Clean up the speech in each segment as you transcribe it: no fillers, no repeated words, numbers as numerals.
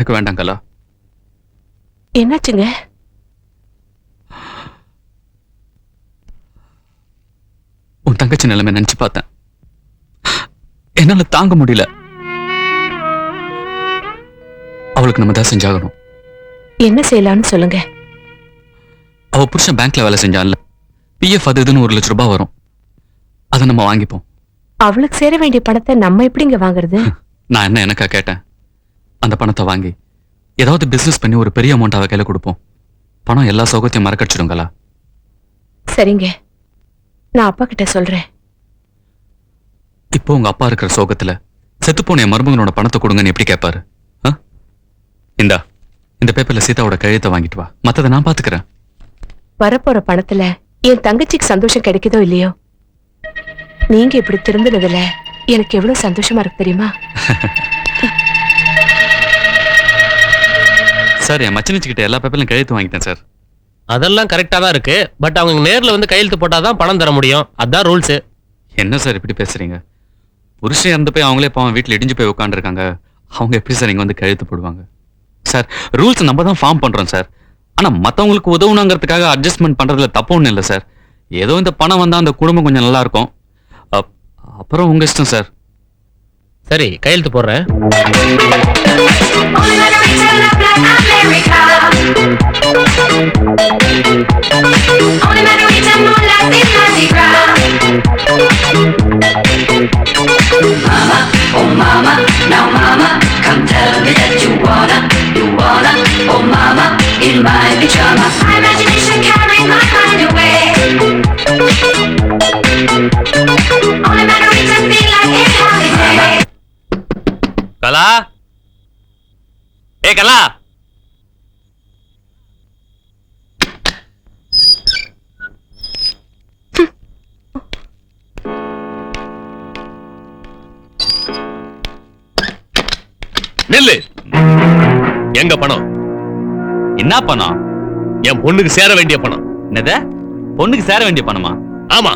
எனக்கு வேண்டாம் கலா. என்னாச்சுங்க? உன் தங்கச்சி நிலைமை நினைச்சு பார்த்தேன். என்னால தாங்க முடியல. அவளுக்கு நம்ம தான் செஞ்சாகணும். என்ன செய்யலாம்னு சொல்லுங்க. அவ புருஷன் பேங்க்ல வேலை செஞ்சான்ல, பிஎஃப் அது இதுன்னு 1 லட்சம் ரூபாய் வரும். அதை நம்ம வாங்கிப்போம். அவளுக்கு சேர வேண்டிய பணத்தை நம்ம எப்படிங்க வாங்குறது? நான் என்ன எனக்கா கேட்டேன். அந்த பணத்தை வாங்கி ஏதாவது பிசினஸ் பண்ணி ஒரு பெரிய அமௌண்ட் அவ கையில கொடுப்போம். பணம் எல்லா சௌகத்தையும் மறக்கடிச்சிடுங்களா? சரிங்க, நான் அப்பா கிட்ட சொல்றேன். இப்போ உங்க அப்பா இருக்கிற சோகத்துல செத்துப்போன என் மருமகனோட பணத்தை கொடுங்கன்னு எப்படி கேட்பாரு? இந்தா, இந்த பேப்பர்ல சீதாவோட கையெழுத்தை வாங்கிட்டு வா. மத்ததை நான் பாத்துக்கிறேன். வரப்போற பணத்துல என் தங்கச்சிக்கு சந்தோஷம் கிடைக்குதோ இல்லையோ, நீங்க இப்படி திருந்தினதுல எனக்கு எவ்வளவு சந்தோஷமா இருக்கு தெரியுமா? சார், என் மச்சினிச்சுக்கிட்ட எல்லா பேப்பர்லையும் கையெழுத்து வாங்கிட்டேன் சார். அதெல்லாம் கரெக்டா தான் இருக்கு. பட் அவங்க நேர்ல வந்து கையெழுத்து போட்டாதான் பணம் தர முடியும். அதான் ரூல்ஸ். என்ன சார் இப்படி பேசுறீங்க? புருஷன் இறந்து போய் அவங்களே பாவம் வீட்டுல இடிஞ்சு போய் உட்காந்துருக்காங்க. அவங்க எப்படி சார் இங்க வந்து கையெழுத்து போடுவாங்க? சார், ரூல்ஸ் நம்ம தான் ஃபார்ம் பண்றோம் சார். ஆனா மத்தவங்களுக்கு உதவுனாங்கிறதுக்காக அட்ஜஸ்ட்மெண்ட் பண்றதுல தப்பு ஒண்ணும் இல்லை சார். ஏதோ இந்த பணம் வந்தா அந்த குடும்பம் கொஞ்சம் நல்லா இருக்கும். அப்புறம் உங்க இஷ்டம் சார். சரி, கையெழுத்து போடுறேன். Mama, oh mama, now mama, come tell me that you wanna, oh mama, in my pajama. My imagination carrying my mind away. Only memories that feel like a holiday. கலா, ஏ கலா, நில்லு. எங்க பணம்? என்ன பணம்? என் பொண்ணுக்கு சேர வேண்டிய பணம். என்னது? பொண்ணுக்கு சேர வேண்டிய பணமா? ஆமா,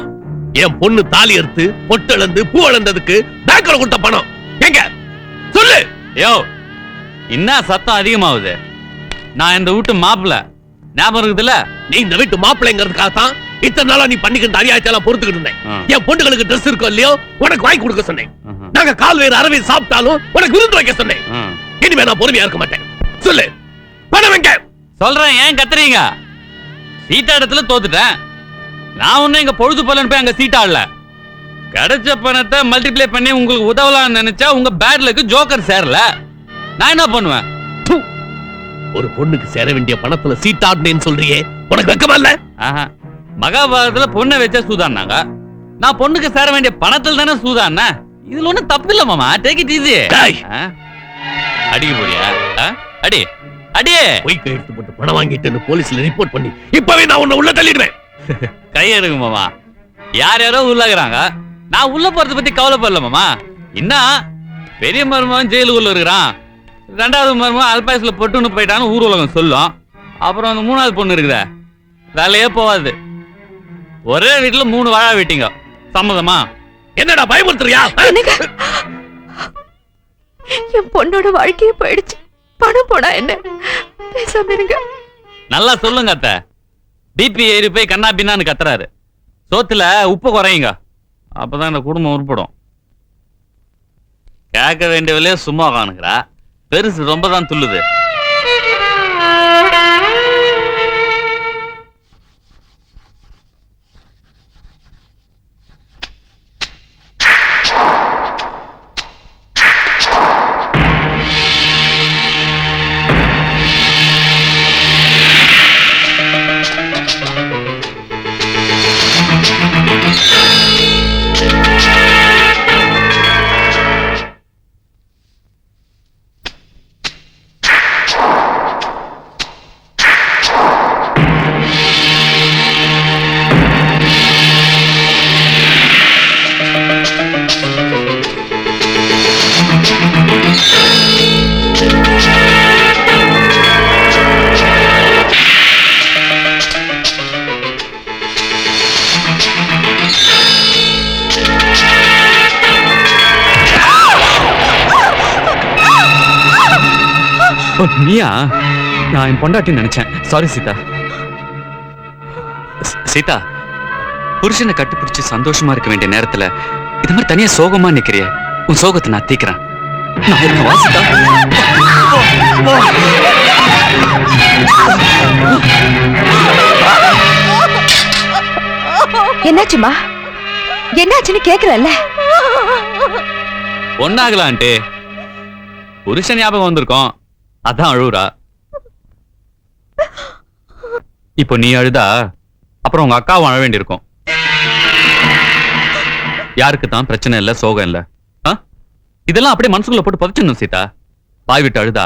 என் பொண்ணு தாலி அறுத்து பொட்டளந்து பூ அளந்ததுக்கு பேங்க்ல கொடுத்த பணம் எங்க? சொல்லு. யோ, என்ன சத்தம் அதிகமாகுது? நான் இந்த வீட்டு மாப்பிள்ள, ஞாபகம் இருக்குதுல்ல? நீ இந்த வீட்டு மாப்பிள்ளைங்கிறதுக்காக தான் இத்தனை நாளா நீ பண்ணிக்கிட்ட அநியாயத்தை எல்லாம் பொறுத்துக்கிட்டு இருந்தேன். என் பொண்ணுகளுக்கு ட்ரெஸ் இருக்கோ இல்லையோ உனக்கு வாங்கி கொடுக்க சொன்னேன். நாங்க கால் வேறு அரவை சாப்பிட்டாலும் உனக்கு விருந்து வைக்க சொன்னேன். இனிமே நான் பொறுமையா இருக்க மாட்டேன். சொல்லு, பணம் எங்க? சொல்றேன், ஏன் கத்துறீங்க? சீட்டா இடத்துல தோத்துட்டேன். நான் ஒன்னும் எங்க பொழுது போலன்னு போய் அங்க சீட்டாடல. கிடைச்ச பணத்தை மல்டிப்ளை பண்ணி உங்களுக்கு உதவலாம்னு நினைச்சா உங்க பேட்லுக்கு ஜோக்கர் சேரல. நான் என்ன பண்ணுவேன்? ஒரு பொண்ணுக்கு சேர வேண்டிய பணத்துல சீட்டாடுனேன்னு சொல்றியே, உனக்கு வெக்கமா இல்ல? மகாபாரதத்துல பொண்ணை வச்சா சூதானாங்க. நான் பொண்ணுக்கு சேர வேண்டிய பணத்துல தானே சூதான. இதுல ஒண்ணும் தப்பு இல்ல மாமா. Take it easy. அடிக்க போறியா? அடி அடி. போய் கையெழுத்து போட்டு பணம் வாங்கிட்டு போலீஸ்ல ரிப்போர்ட் பண்ணி இப்பவே நான் உன்னை உள்ள தள்ளிடுவேன். கையெடுங்க மாமா. யார் யாரோ உள்ளாக்குறாங்க. நான் உள்ள போறத பத்தி கவலைப்படல மாமா. என்ன பெரிய மருமகன் ஜெயிலுக்குள்ள இருக்கிறான், 2வது மருமகன் அல்பாயசுல பொட்டுன்னு போயிட்டான்னு ஊர் உலகம் சொல்லும். அப்புறம் அந்த 3வது பொண்ணு இருக்குதா, வேலையே போவாது. ஒரே வீட்டுல 3 வாழா வீட்டிங்க. சம்மதமா? என்னடா பயமுறுத்துறியா? என் பொண்ணோட வாழ்க்கையே போயிடுச்சு. பணம் போனா என்ன? பேசாம இருங்க. நல்லா சொல்லுங்க அத்தை. பிபி ஏறி போய் கண்ணா பின்னான்னு கத்துறாரு. சோத்துல உப்பு குறையுங்க, அப்பதான் இந்த குடும்பம் உருப்படும். கேட்க வேண்டியவளே சும்மா காணுங்கிறா, பெருசு ரொம்ப தான் துள்ளுது. ஓ, நீயா? நான் என் பொண்டாட்டின்னு நினைச்சேன். சாரி சீதா. சீதா, புருஷனை கட்டுப்பிடிச்சு சந்தோஷமா இருக்க வேண்டிய நேரத்துல இது மாதிரி தனியா சோகமா நிக்கிறிய. உன் சோகத்தை நான் தீக்கிறேன். நான் இருக்கேன், வா சீதா. என்னாச்சுமா? என்னாச்சுன்னு கேக்குறல்ல? ஒன்னாகலான்ட்டு புருஷன் ஞாபகம் வந்திருக்கோம், அதான் அழுவுறா. இப்போ நீ அழுதா அப்புறம் உங்க அக்காவும் அழ வேண்டியிருக்கும். யாருக்கு தான் பிரச்சனை இல்ல, சோகம் இல்ல. இதெல்லாம் அப்படியே மனசுக்குள்ள போட்டு புதைச்சிடணும் சீதா. பாய் விட்டு அழுதா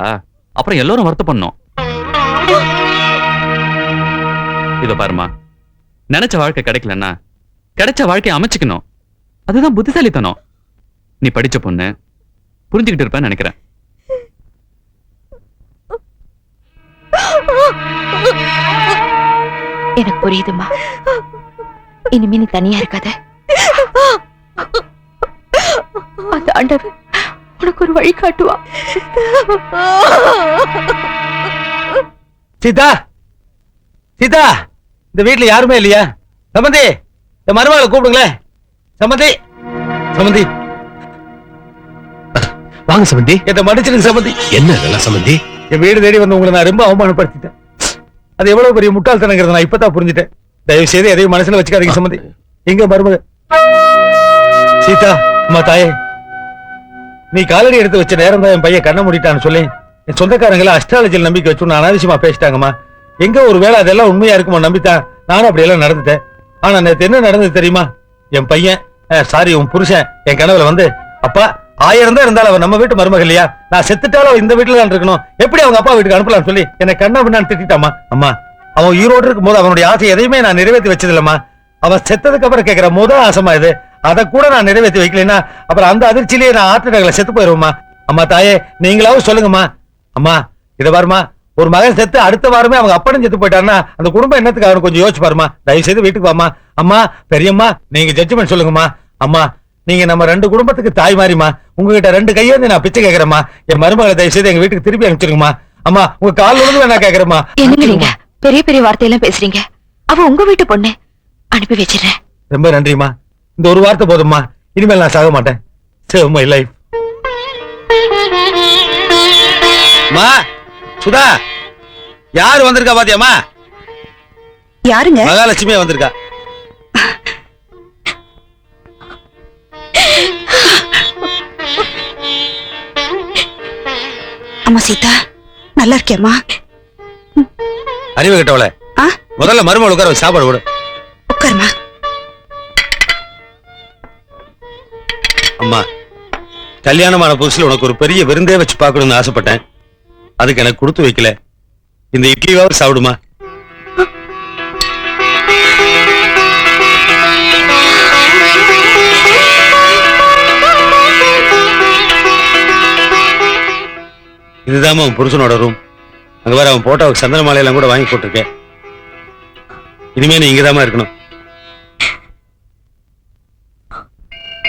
அப்புறம் எல்லாரும் வருத்த பண்ணோம். இத பாருமா, நினைச்ச வாழ்க்கை கிடைக்கலன்னா கிடைச்ச வாழ்க்கையை அமைச்சுக்கணும். அதுதான் புத்திசாலித்தனம். நீ படிச்ச பொண்ணு, புரிஞ்சுக்கிட்டு இருப்பேன்னு நினைக்கிறேன். எனக்கு புரியுதுமா. இனிமே நீ தனியா இருக்காத. அந்த ஆண்டவன் உனக்கு ஒரு வழி காட்டுவா. சீதா, சீதா, இந்த வீட்டுல யாருமே இல்லையா? சம்பந்தி, இந்த மருமகளை கூப்பிடுங்களேன். சம்பந்தி, சம்பந்தி, வாங்க சம்பந்தி. என்ன மன்னிச்சிருங்க சம்பந்தி. என்ன இதெல்லாம் சம்பந்தி? என் வீடு தேடி வந்து உங்களை நான் ரொம்ப அவமானப்படுத்திட்டேன். அது எவ்வளவு பெரிய முட்டாள்தனங்கிறத நான் இப்பதான் புரிஞ்சுட்டேன். தயவு செய்து எதையும் மனசுல வச்சுக்காதீங்க சம்பந்தி. எங்க மருமக சீதா, அம்மா தாயே, நீ காலடி எடுத்து வச்ச நேரம் தான் என் பையன் கண்ண மூடிட்டான்னு சொல்லி என் சொந்தக்காரங்களை அஸ்ட்ராலஜியில் நம்பிக்கை வச்சு அனாவசியமா பேசிட்டாங்கம்மா. எங்க ஒரு வேளை அதெல்லாம் உண்மையா இருக்குமோ நம்பித்தான் நானும் அப்படியெல்லாம் நடந்துட்டேன். ஆனா நேத்து என்ன நடந்தது தெரியுமா? என் பையன், சாரி உன் புருஷன், என் கனவுல வந்து, அப்பா 1000 தான் இருந்தாலும் அவன் நம்ம வீட்டு மருமகள் இல்லையா, நான் செத்துட்டாலும் இந்த வீட்டுல தான் இருக்கணும், எப்படி அவங்க அப்பா வீட்டுக்கு அனுப்பலாம்னு சொல்லி என்னை கண்ணா பின்னான்னு திட்டாமா. அம்மா, அவன் ஈரோடு இருக்கும் போது அவனுடைய ஆசை எதையுமே நான் நிறைவேற்றி வச்சது இல்லம்மா. அவன் செத்ததுக்கு அப்புறம் கேட்கிற முதல் ஆசைமா இது. அதை கூட நான் நிறைவேற்றி வைக்கலன்னா அப்புறம் அந்த அதிர்ச்சியிலேயே நான் ஆற்றுடங்களை செத்து போயிருவோம்மா. அம்மா தாயே, நீங்களாவும் சொல்லுங்கம்மா. அம்மா இத பாருமா, ஒரு மகன் செத்து அடுத்த வாரமே அவங்க அப்பனும் செத்து போயிட்டாருன்னா அந்த குடும்பம் என்னத்துக்கு அவனு கொஞ்சம் யோசிச்சு பாருமா. தயவு செய்து வீட்டுக்கு வாமா. அம்மா, பெரியம்மா, நீங்க ஜட்ஜ்மெண்ட் சொல்லுங்கம்மா. அம்மா, நீங்க நம்ம 2 குடும்பத்துக்கு தாய் மாறிமா. உங்ககிட்ட 2 கையேந்து நான் பிச்சை கேட்கறேம்மா. என் மருமகளை தயவு செய்து எங்க வீட்டுக்கு திருப்பி அனுப்பிச்சிருங்கம்மா. அம்மா, உங்க கால் விழுந்து நான் கேட்கறேம்மா. என்னங்க நீங்க பெரிய பெரிய வார்த்தையெல்லாம் பேசுறீங்க? அவ உங்க வீட்டு பொண்ணு, அனுப்பி வச்சிடுறேன். ரொம்ப நன்றிமா. இந்த ஒரு வார்த்தை போதும்மா. இனிமேல் நான் சாக மாட்டேன். Save my life. மா, சுதா, யாரு வந்திருக்கா பாத்தியாமா? யாருங்க? மகாலட்சுமியா வந்திருக்கா. அம்மா சீதா, நல்லா இருக்கியம்மா? அறிவு கிட்டவள, முதல்ல மருமகள் உட்கார வச்சு சாப்பாடு கொடு. உட்காருமா. அம்மா, கல்யாணமான புதுசுல உனக்கு ஒரு பெரிய விருந்தே வச்சு பார்க்கணும்னு ஆசைப்பட்டேன். அதுக்கு எனக்கு கொடுத்து வைக்கல. இந்த இட்லியாவது சாப்பிடுமா. இதுதான் அவன் புருஷனோட ரூம். அங்க வேற அவன் போட்டோவுக்கு சந்தன மாலையெல்லாம் கூட வாங்கி போட்டிருக்கேன். இனிமே நீ இங்கதாம்மா இருக்கணும்.